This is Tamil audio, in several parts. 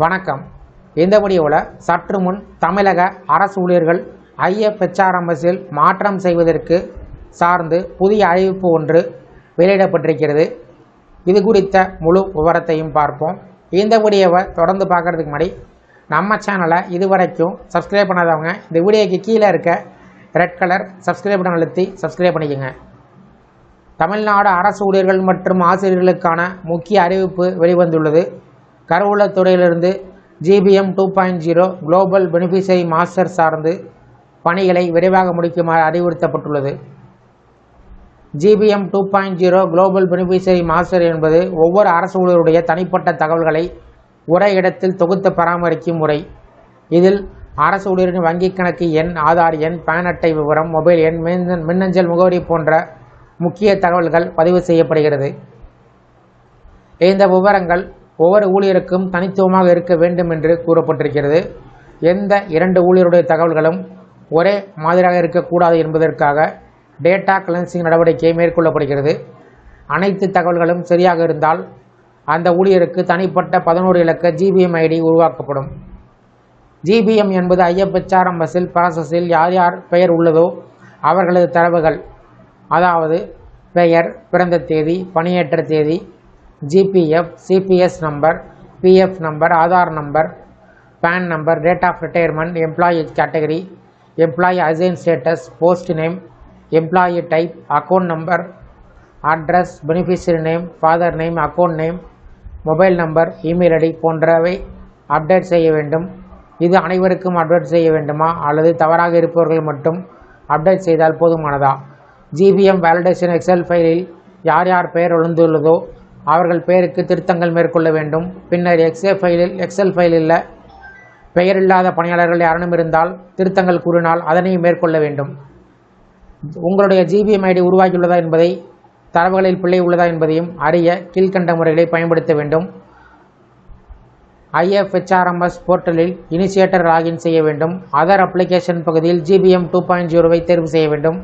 வணக்கம். இந்த வீடியோவில் சற்று முன் தமிழக அரசு ஊழியர்கள் IFHRMSல் மாற்றம் செய்வதற்கு சார்ந்து புதிய அறிவிப்பு ஒன்று வெளியிடப்பட்டிருக்கிறது. இது குறித்த முழு விவரத்தையும் பார்ப்போம். இந்த வீடியோவை தொடர்ந்து பார்க்குறதுக்கு முன்னாடி நம்ம சேனலை இதுவரைக்கும் சப்ஸ்கிரைப் பண்ணாதவங்க இந்த வீடியோக்கு கீழே இருக்க ரெட் கலர் சப்ஸ்கிரைப் பட்டன் அழுத்தி சப்ஸ்கிரைப் பண்ணிக்கோங்க. தமிழ்நாடு அரசு ஊழியர்கள் மற்றும் ஆசிரியர்களுக்கான முக்கிய அறிவிப்பு வெளிவந்துள்ளது. கருவூலத் துறையிலிருந்து GBM 2.0 குளோபல் பெனிஃபிஷரி மாஸ்டர் சார்ந்து பணிகளை விரைவாக முடிக்குமாறு அறிவுறுத்தப்பட்டுள்ளது. GBM 2.0 குளோபல் பெனிஃபிஷரி மாஸ்டர் என்பது ஒவ்வொரு அரசு ஊழியருடைய தனிப்பட்ட தகவல்களை ஒரே இடத்தில் தொகுத்து பராமரிக்கும் முறை. இதில் அரசு ஊழியரின் வங்கிக் கணக்கு எண், ஆதார் எண், பேன் அட்டை விவரம், மொபைல் எண், மின்னஞ்சல் முகவரி போன்ற முக்கிய தகவல்கள் பதிவு செய்யப்படுகிறது. இந்த விவரங்கள் ஒவ்வொரு ஊழியருக்கும் தனித்துவமாக இருக்க வேண்டும் என்று கூறப்பட்டிருக்கிறது. எந்த இரண்டு ஊழியருடைய தகவல்களும் ஒரே மாதிரியாக இருக்கக்கூடாது என்பதற்காக டேட்டா கிளென்சிங் நடவடிக்கை மேற்கொள்ளப்படுகிறது. அனைத்து தகவல்களும் சரியாக இருந்தால் அந்த ஊழியருக்கு தனிப்பட்ட 11 இலக்க GBM ID உருவாக்கப்படும். GBM என்பது IFHRMSல் ப்ராசஸில் யார் யார் பெயர் உள்ளதோ அவர்களது தரவுகள், அதாவது பெயர், பிறந்த தேதி, பணியேற்ற தேதி, GPF, CPS number, PF number, Aadhaar number, PAN number, date of retirement, employee category, employee assign status, post name, employee type, account number, address, beneficiary name, father name, account name, mobile number, email ID போன்றவை அப்டேட் செய்ய வேண்டும். இது அனைவருக்கும் அப்டேட் செய்ய வேண்டுமா அல்லது தவறாக இருப்பவர்கள் மட்டும் அப்டேட் செய்தால் போதுமானதா? GBM வேலிடேஷன் எக்ஸல் ஃபைலில் யார் யார் பெயர் விழுந்துள்ளதோ அவர்கள் பெயருக்கு திருத்தங்கள் மேற்கொள்ள வேண்டும். பின்னர் எக்ஸல் ஃபைலில் பெயர் இல்லாத பணியாளர்கள் யாரும் இருந்தால் திருத்தங்கள் கூறினால் அதனையும் மேற்கொள்ள வேண்டும். உங்களுடைய GBM ID உருவாக்கியுள்ளதா என்பதை, தரவுகளில் பிழை உள்ளதா என்பதையும் அறிய கீழ்கண்ட முறைகளை பயன்படுத்த வேண்டும். IFHRMS போர்ட்டலில் இனிஷியேட்டர் லாகின் செய்ய வேண்டும். அதர் அப்ளிகேஷன் பகுதியில் GBM 2.0 தேர்வு செய்ய வேண்டும்.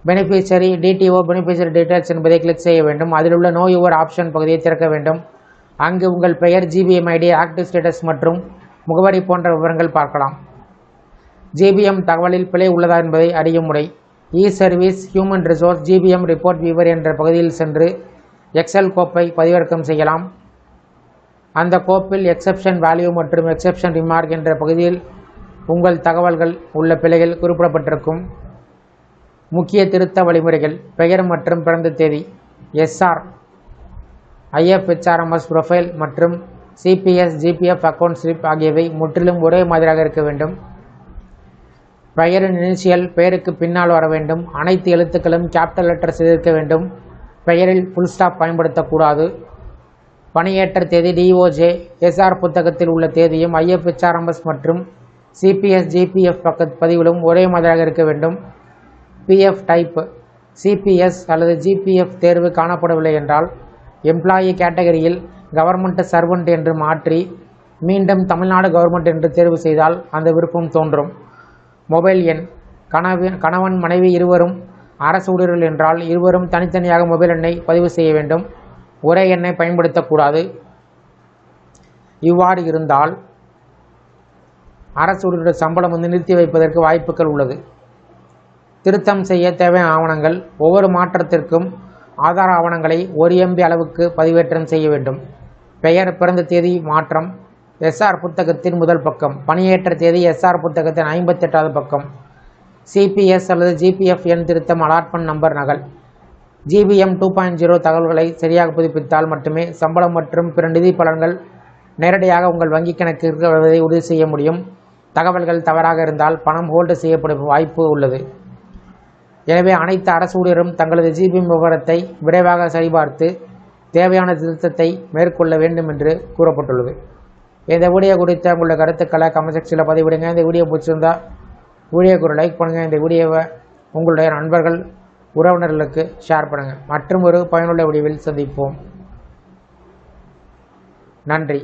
பெனிஃபிஷரி DTO பெனிஃபிஷரி டீட்டெயில்ஸ் என்பதை கிளிக் செய்ய வேண்டும். அதில் உள்ள நோ யுவர் ஆப்ஷன் பகுதியை திறக்க வேண்டும். அங்கு உங்கள் பெயர், GBM ID, ஆக்டிவ் ஸ்டேட்டஸ் மற்றும் முகவரி போன்ற விவரங்கள் பார்க்கலாம். GBM தகவலில் பிழை உள்ளதா என்பதை அறியும் முறை. Service human resource GBM report viewer என்ற பகுதியில் சென்று எக்ஸல் கோப்பை பதிவிறக்கம் செய்யலாம். அந்த கோப்பில் எக்ஸெப்ஷன் வேல்யூ மற்றும் எக்ஸெப்ஷன் ரிமார்க் என்ற பகுதியில் உங்கள் தகவல்கள் உள்ள பிழைகள் குறிப்பிடப்பட்டிருக்கும். முக்கிய திருத்த வழிமுறைகள்: பெயர் மற்றும் பிறந்த தேதி, SR, IFHRMS ப்ரொஃபைல் மற்றும் CPS, GPF அக்கவுண்ட் ஸ்லிப் ஆகியவை முற்றிலும் ஒரே மாதிரியாக இருக்க வேண்டும். பெயரின் இனிஷியல் பெயருக்கு பின்னால் வர வேண்டும். அனைத்து எழுத்துக்களும் கேபிட்டல் லெட்டர்ஸ் இருக்க வேண்டும். பெயரில் ஃபுல் ஸ்டாப் பயன்படுத்தக்கூடாது. பணியேற்ற தேதி DOJ, SR புத்தகத்தில் உள்ள தேதியும் IFHRMS மற்றும் CPS, GPF பதிவிலும் ஒரே மாதிரியாக இருக்க வேண்டும். PF டைப் CPS அல்லது GPF தேர்வு காணப்படவில்லை என்றால் எம்ப்ளாயி கேட்டகரியில் கவர்மெண்ட் சர்வெண்ட் என்று மாற்றி மீண்டும் தமிழ்நாடு கவர்மெண்ட் என்று தேர்வு செய்தால் அந்த விருப்பம் தோன்றும். மொபைல் எண்: கணவன் மனைவி இருவரும் அரசு ஊழியர்கள் என்றால் இருவரும் தனித்தனியாக மொபைல் எண்ணை பதிவு செய்ய வேண்டும். ஒரே எண்ணை பயன்படுத்தக்கூடாது. இவ்வாறு இருந்தால் அரசு ஊழியர்களுடைய சம்பளம் நிறுத்தி வைப்பதற்கு வாய்ப்புகள் உள்ளது. திருத்தம் செய்ய தேவையான ஆவணங்கள்: ஒவ்வொரு மாற்றத்திற்கும் ஆதார ஆவணங்களை 1 MB அளவுக்கு பதிவேற்றம் செய்ய வேண்டும். பெயர், பிறந்த தேதி மாற்றம் SR புத்தகத்தின் முதல் பக்கம், பணியேற்ற தேதி SR புத்தகத்தின் 58வது பக்கம், CPS அல்லது GPF எண் திருத்தம், அலாட்மெண்ட் நம்பர் நகல். GBM 2.0 தகவல்களை சரியாக புதுப்பித்தால் மட்டுமே சம்பளம் மற்றும் பிற நிதி பலன்கள் நேரடியாக உங்கள் வங்கிக் கணக்கிற்கு வருவதை உறுதி செய்ய முடியும். தகவல்கள் தவறாக இருந்தால் பணம் ஹோல்டு செய்யப்படும் வாய்ப்பு உள்ளது. எனவே அனைத்து அரசு ஊழியரும் தங்களது GBM விவரத்தை விரைவாக சரிபார்த்து தேவையான திருத்தத்தை மேற்கொள்ள வேண்டும் என்று கூறப்பட்டுள்ளது. இந்த வீடியோ குறித்த உங்களுடைய கருத்துக்களை கமெண்ட் செக்ஷனில் பதிவிடுங்க. இந்த வீடியோ பிடிச்சிருந்தா வீடியோக்கு ஒரு லைக் பண்ணுங்கள். இந்த வீடியோவை உங்களுடைய நண்பர்கள், உறவினர்களுக்கு ஷேர் பண்ணுங்கள். மற்றும் ஒரு பயனுள்ள வீடியோவில் சந்திப்போம். நன்றி.